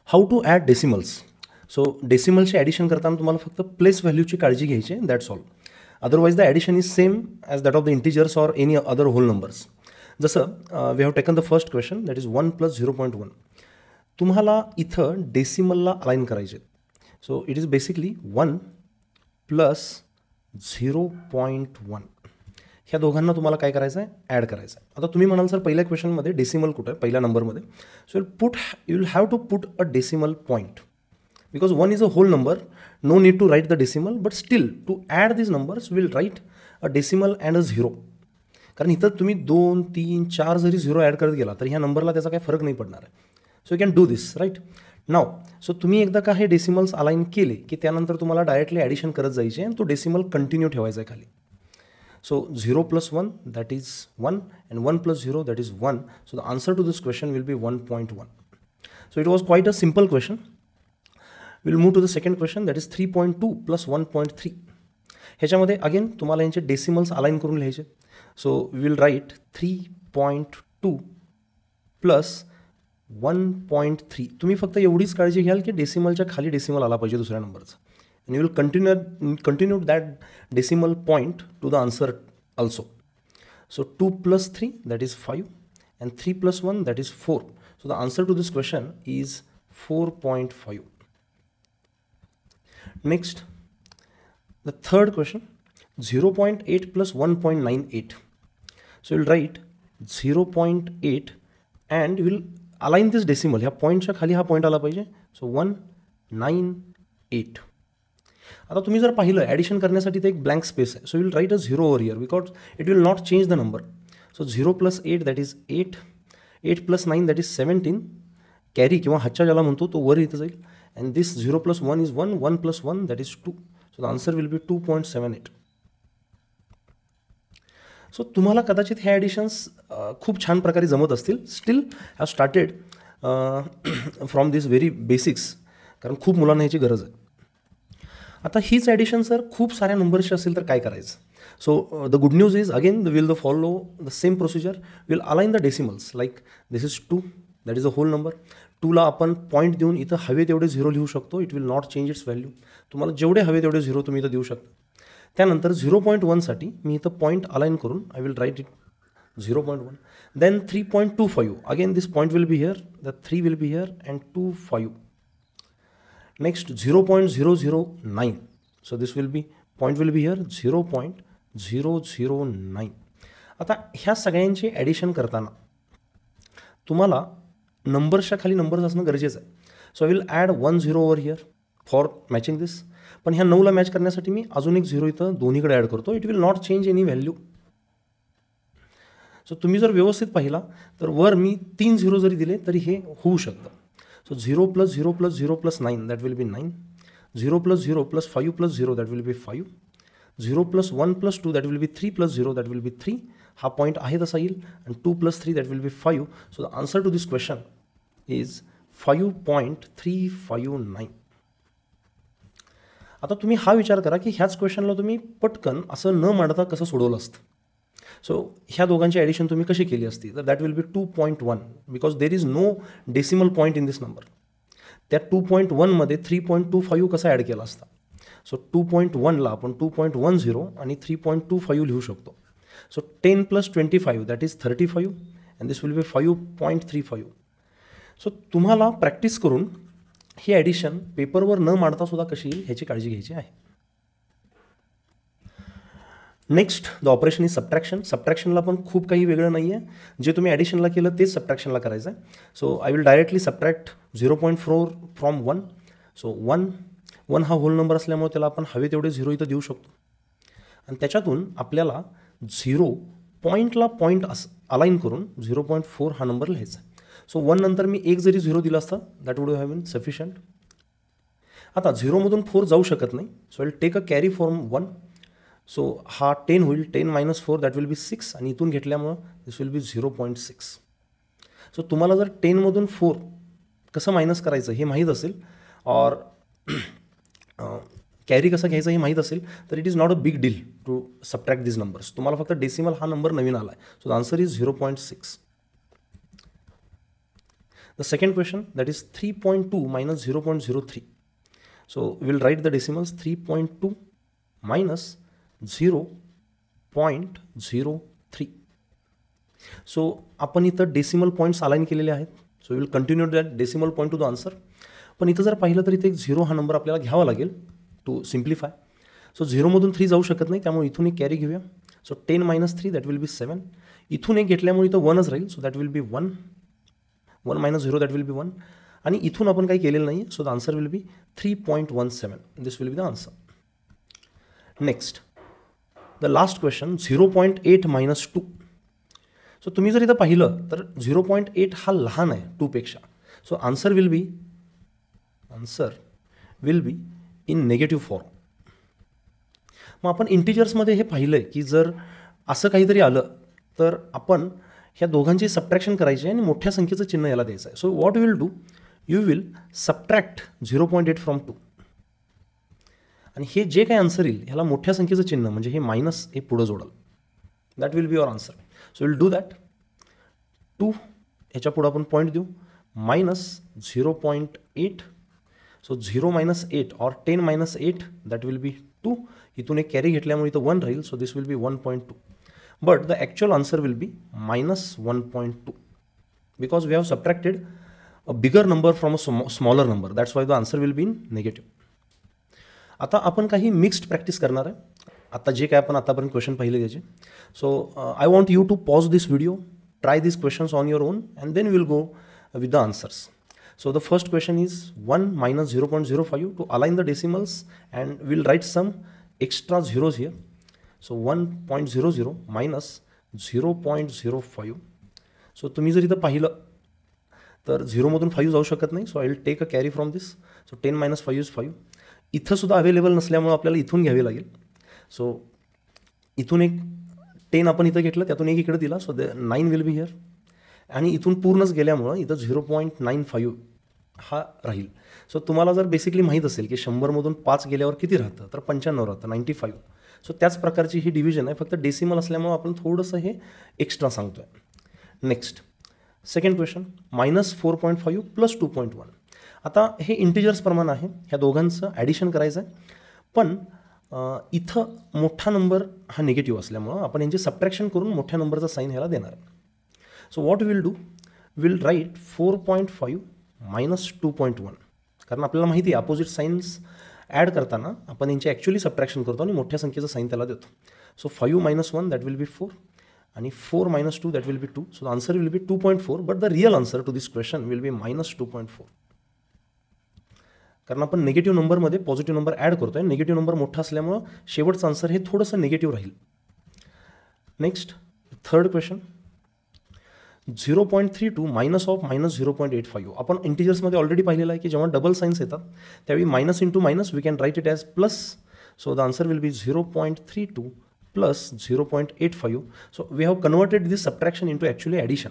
How to add decimals. So डेसिमलचे addition करताना तुम्हाला फक्त प्लेस व्हॅल्यूची काळजी घ्यायची आहे, that's all. Otherwise the addition is same as that of the integers or any other whole numbers. जसं we have taken the first question, that is 1 + 0.1. तुम्हाला इथं डेसिमलला अलाइन करायचे. So it is basically 1 + 0.1. ह्या दोघांना तुम्हाला काय करायचं आहे, ॲड करायचं आहे. आता तुम्ही म्हणाल सर पहिल्या क्वेश्चनमध्ये डेसिमल कुठं आहे, पहिल्या नंबरमध्ये. So you will have to put a decimal point because 1 is a whole number. No need to write the decimal, but still to add this numbers will write a decimal and a 0. कारण इथं तुम्ही 2, 3, 4 जरी 0 add करत गेला तर ह्या नंबरला त्याचा काही फरक नाही पडणार आहे. So you can do this right now. So तुम्ही एकदा का हे डेसिमल्स अलाइन केले की त्यानंतर तुम्हाला डायरेक्टली ॲडिशन करत जायचे आणि तो डेसिमल कंटिन्यू ठेवायचा आहे खाली. So 0 + 1 that is 1 and 1 + 0 that is 1. So the answer to this question will be 1.1. So it was quite a simple question. We'll move to the second question, that is 3.2 + 1.3. ह्याच्यामध्ये again तुम्हाला यांचे decimals align करून लिहायचे. So we will write 3.2 + 1.3. तुम्ही फक्त एवढीच काळजी घ्याल की डेसिमलच्या खाली डेसिमल आला पाहिजे दुसऱ्या नंबरचा. And you will continue that decimal point to the answer also. So 2 + 3 that is 5 and 3 + 1 that is 4. So the answer to this question is 4.5. Next, the third question, 0.8 + 1.98. So you will write 0.8 and you will align this decimal. ह्या पॉईंटच्या खाली हा point आला पाहिजे. So 198. आता तुम्ही जर पाहिलं ॲडिशन करण्यासाठी ते एक ब्लँक स्पेस आहे. So will write a 0 over here because it will not change the number. So 0 + 8 that is 8, 8 + 9 that is 17. Carry किंवा हातच्या ज्याला म्हणतो तो वर इथं जाईल. And this 0 + 1 is 1, 1 + 1 that is 2. So the answer will B 2.78. So तुम्हाला कदाचित हे ॲडिशन्स खूप छान प्रकारे जमत असतील. Still have started from this very basics, कारण खूप मुलांना ह्याची गरज आहे. आता हीच ॲडिशन सर खूप साऱ्या नंबर्सची असेल तर काय करायचं. So the good news is again will the follow the same procedure. Will align the decimals like this is 2 that is a whole number. 2ला आपण पॉईंट देऊन इथं हवे तेवढे 0 लिहू शकतो. It will not change its value. तुम्हाला जेवढे हवे तेवढे 0 तुम्ही इथं देऊ शकता. त्यानंतर 0.1साठी मी इथं पॉईंट अलाइन करून I will write it 0.1. Then 3.25 again this point will be here, the 3 will be here and 2, 5. Next 0.009. So this will be point will be here 0.009. आता ह्या सगळ्यांचे ॲडिशन करताना तुम्हाला नंबर्सच्या खाली नंबर्स असणं गरजेचं आहे. So I will add 1 0 over here for matching this. पण ह्या 9ला मॅच करण्यासाठी मी अजून एक 0 इथं दोन्हीकडे ॲड करतो. It will not change any value. So तुम्ही जर व्यवस्थित पाहिला तर वर मी 3 0 जरी दिले तरी हे होऊ शकतं. So 0 + 0 + 0 + 9 that will be 9. 0 + 0 + 5 + 0 that will be 5. 0 + 1 + 2 that will be 3 + 0 that will be 3. हा पॉईंट आहे तसा येईल. आणि 2 + 3 that will be 5. So the answer to this question is 5.359. आता तुम्ही हा विचार करा की ह्याच क्वेश्चनला तुम्ही पटकन असं न मांडता कसं सोडवलं असतं. सो ह्या दोघांची ॲडिशन तुम्ही कशी केली असती तर that will be 2.1 because there is no decimal point in this number. त्या 2.1मध्ये 3.25 कसा ॲड केला असता. सो 2.1ला आपण 2.10 आणि 3.25 लिहू शकतो. So 10 + 25 that is 35 and this will B 5.35. So तुम्हाला प्रॅक्टिस करून ही ॲडिशन पेपरवर न मांडता सुद्धा कशी येईल ह्याची काळजी घ्यायची आहे. Next the operation is subtraction. सबट्रॅक्शनला पण खूप काही वेगळं नाही आहे. जे तुम्ही ॲडिशनला केलं तेच सबट्रॅक्शनला करायचं आहे. So I will directly subtract 0.4 from 1. So 1 हा होल नंबर असल्यामुळे त्याला आपण हवे तेवढे 0 इथं देऊ शकतो. आणि त्याच्यातून आपल्याला 0 पॉईंटला पॉईंट अलाइन करून 0.4 हा नंबर लिहायचा. सो 1 नंतर मी एक जरी 0 दिला असता that would have been sufficient. आता 0मधून 4 जाऊ शकत नाही. So I will take a carry from 1. So हा 10 होईल. 10 - 4 दॅट विल बी 6 आणि इथून घेतल्यामुळं दिस विल बी 0.6. सो तुम्हाला जर 10मधून 4 कसं मायनस करायचं हे माहीत असेल और कॅरी कसं घ्यायचं हे माहीत असेल तर it is not a big deal to subtract this numbers. तुम्हाला फक्त डेसिमल हा नंबर नवीन आला आहे. So the answer is 0.6. The second question, that is 3.2 minus 0.03. So we will write the decimals, 3.2 minus 0.03. So आपण इथं डेसिमल पॉईंट्स अलाइन केलेले आहेत. So will continue that decimal point two the answer. पण इथं जर पाहिलं तर इथे एक 0 हा नंबर आपल्याला घ्यावा लागेल टू सिम्प्लिफाय. सो 0मधून 3 जाऊ शकत नाही, त्यामुळे इथून एक कॅरी घेऊया. So 10 minus 3 that will be 7. इथून एक घेतल्यामुळे इथं 1च राहील. So that will be 1. 1 minus 0 that will be 1. आणि इथून आपण काही केलेलं नाही. So the answer will be 3.17. This will be the answer. Next, the last question, 0.8 minus 2. So तुम्ही जर इथं पाहिलं तर 0.8 हा लहान आहे 2पेक्षा. So answer will be in negative form. मग आपण इंटिजर्समध्ये हे पाहिलं आहे की जर असं काहीतरी आलं तर आपण ह्या दोघांची सबट्रॅक्शन करायची आणि मोठ्या संख्येचं चिन्ह याला द्यायचं आहे. So what will do, you will subtract 0.8 from 2. आणि हे जे काही आन्सर येईल ह्याला मोठ्या संख्येचं चिन्ह म्हणजे हे मायनस हे पुढं जोडाल. That will be your answer. So will do that. 2 ह्याच्या पुढं आपण पॉईंट देऊ, मायनस 0.8. सो 0 minus 8 और 10 minus 8 दॅट विल बी 2. इथून एक कॅरी घेतल्यामुळे इथं 1 राहील. So this will be 1.2. But the actual answer will be minus 1.2 because we have subtracted a bigger number from a smaller number. That's why the answer will be in negative. आता आपण काही mixed practice करणार आहे. आता जे काय आपण आतापर्यंत क्वेश्चन पाहिले त्याचे. So I want you to pause this video, try these questions on your own, and then we'll go with the answers. So the first question is 1 minus 0.05 to align the decimals, and we'll write some extra zeros here. So 1.00 minus 0.05. So तुम्ही जर इथं पाहिलं तर 0मधून 5 जाऊ शकत नाही. So I will take a carry from this. So 10 minus 5 is 5. इथं सुद्धा अवेलेबल नसल्यामुळे आपल्याला इथून घ्यावी लागेल. सो इथून एक 10 आपण इथं घेतलं, त्यातून एक इकडे दिला. So 9 will be here. आणि इथून पूर्णच गेल्यामुळं इथं 0.95 हा राहील. सो तुम्हाला जर बेसिकली माहीत असेल की 100मधून 5 गेल्यावर किती राहतं, तर 95 राहतं, 95. सो त्याच प्रकारची ही डिव्हिजन आहे, फक्त डेसिमल असल्यामुळं आपण थोडंसं हे एक्स्ट्रा सांगतो आहे. Next, second question, minus 4.5 plus 2.1. आता हे इंटिजर्स प्रमाण आहे, ह्या दोघांचं ॲडिशन करायचं आहे. पण इथं मोठा नंबर हा निगेटिव्ह असल्यामुळं आपण यांची सबट्रॅक्शन करून मोठ्या नंबरचा साईन ह्याला देणार आहे. So what will do, will write 4.5 minus 2.1. कारण आपल्याला माहिती आहे अपोजिट साईन्स ॲड करताना आपण यांची ॲक्च्युअली सबट्रॅक्शन करतो आणि मोठ्या संख्येचं साईन त्याला देतो. So 5 minus 1 that will be 4 आणि 4 minus 2 that will be 2. So the answer will be 2.4. But the real answer to this question will be minus 2.4. कारण आपण निगेटिव्ह नंबरमध्ये पॉझिटिव्ह नंबर ॲड करतो आहे. निगेटिव्ह नंबर मोठा असल्यामुळं शेवटचं आन्सर हे थोडंसं निगेटिव्ह राहील. Next, third question, 0.32 minus of minus 0.85. आपण इंटिजर्समध्ये ऑलरेडी पाहिलेलं आहे की जेव्हा डबल साईन्स येतात त्यावेळी minus into minus we can write it as plus. So the answer will be 0.32 plus 0.85. So we have converted this subtraction into actually addition.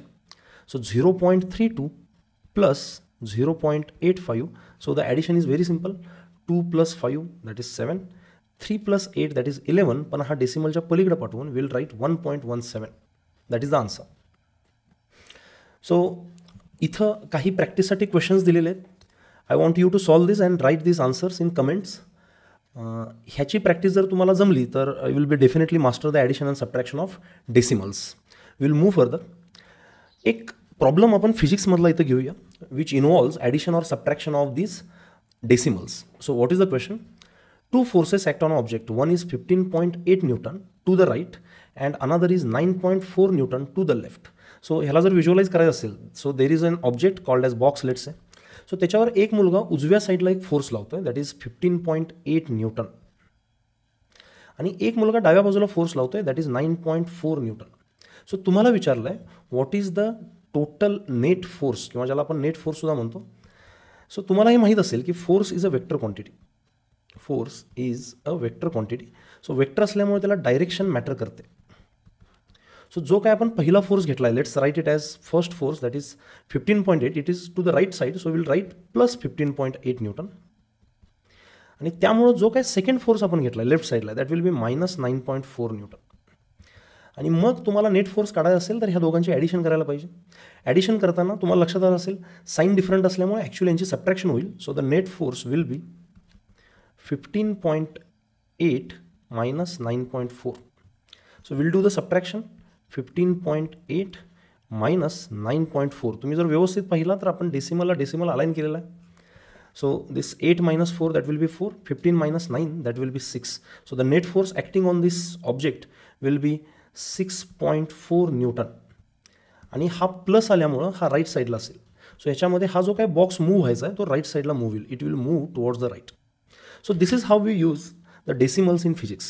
So 0.32 plus 0.85. So the addition is very simple. 2 plus 5 that is 7. 3 plus 8 that is 11. पण हा डेसिमलच्या पलीकडे पाठवून will write 1.17. That is the answer. So इथं काही प्रॅक्टिससाठी questions दिलेले आहेत. I want you to solve this and write this answers in comments. ह्याची प्रॅक्टिस जर तुम्हाला जमली तर you will be definitely master the addition and subtraction of decimals. Will move further. एक प्रॉब्लेम आपण फिजिक्समधला इथं घेऊया which involves addition or subtraction of these decimals. So what is the question? Two forces act on an object. One is 15.8 Newton to the right and another is 9.4 Newton to the left. So ह्याला जर visualize करायचं असेल, so there is an object called as box let's say. So त्याच्यावर एक मुलगा उजव्या साईडला एक फोर्स लावतोय दॅट इज 15.8 न्यूटन आणि एक मुलगा डाव्या बाजूला फोर्स लावतोय दॅट इज 9.4 न्यूटन. सो तुम्हाला विचारलं आहे what is the total net force किंवा ज्याला आपण नेट फोर्स सुद्धा म्हणतो. सो तुम्हाला हे माहीत असेल की force is a vector quantity. Force is a vector quantity. So vector असल्यामुळे त्याला डायरेक्शन मॅटर करते. सो जो काय आपण पहिला फोर्स घेतला आहे, let's write it as first force that is 15.8. It is to the right side. So will write plus 15.8 newton. आणि त्यामुळं जो काय सेकंड फोर्स आपण घेतला आहे लेफ्ट साईडला that will be minus 9.4 Newton. आणि मग तुम्हाला नेट फोर्स काढायचा असेल तर ह्या दोघांची ॲडिशन करायला पाहिजे. ॲडिशन करताना तुम्हाला लक्षात आलं असेल साईन डिफरंट असल्यामुळे ॲक्च्युली यांची सबट्रॅक्शन होईल. So the net force will be 15.8 minus 9.4. So we'll do the subtraction. 15.8 minus 9.4. तुम्ही जर व्यवस्थित पाहिला तर आपण डेसिमल अलाइन केलेला आहे. So this 8 minus 4, that will be 4. 15 minus 9, that will be 6. So the net force acting on this object will be 6.4 Newton. आणि हा प्लस आल्यामुळं हा राईट साईडला असेल. सो ह्याच्यामध्ये हा जो काय बॉक्स मूव्ह व्हायचा आहे तो राईट साईडला मूव्ह होईल. It will move towards the right. So this is how we use the decimals in physics.